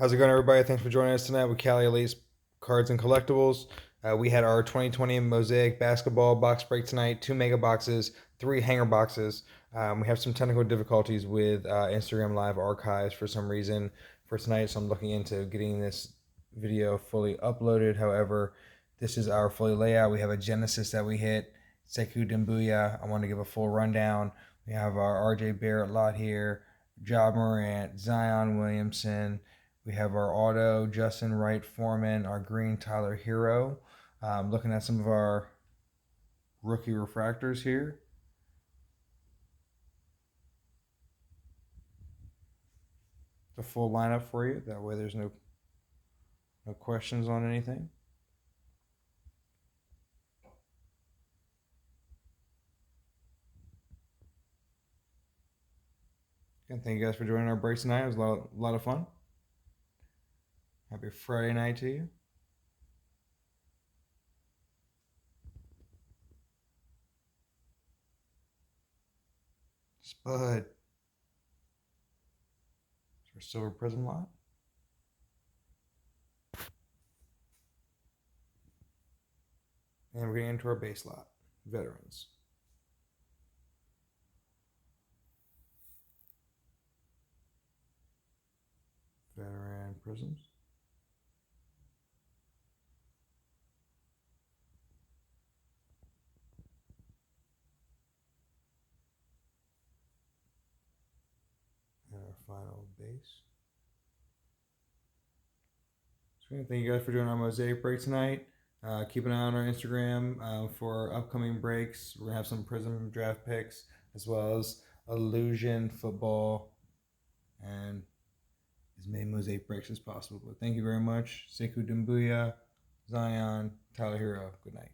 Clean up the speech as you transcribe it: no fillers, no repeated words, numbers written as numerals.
How's it going, everybody? Thanks for joining us tonight with Cali Elite's Cards and Collectibles. We had our 2020 Mosaic basketball box break tonight. 2 mega boxes, 3 hanger boxes. We have some technical difficulties with Instagram Live archives for some reason for tonight, so I'm looking into getting this video fully uploaded. However, this is our fully layout. We have a Genesis that we hit, Sekou Doumbouya. I want to give a full rundown. We have our RJ Barrett lot here, Ja Morant, Zion Williamson. We have our auto, Justin Wright Foreman, our green, Tyler Hero. Looking at some of our rookie refractors here. The full lineup for you. That way there's no questions on anything. Again, thank you guys for joining our break tonight. It was a lot of fun. Happy Friday night to you. Spud. It's our silver prism lot. And we're getting into our base lot. Veterans. Veteran prisms. And our final base. So thank you guys for doing our Mosaic break tonight. Keep an eye on our Instagram for upcoming breaks. We're going to have some Prism draft picks as well as Illusion football and as many Mosaic breaks as possible. But thank you very much. Sekou Doumbouya, Zion, Tyler Hero. Good night.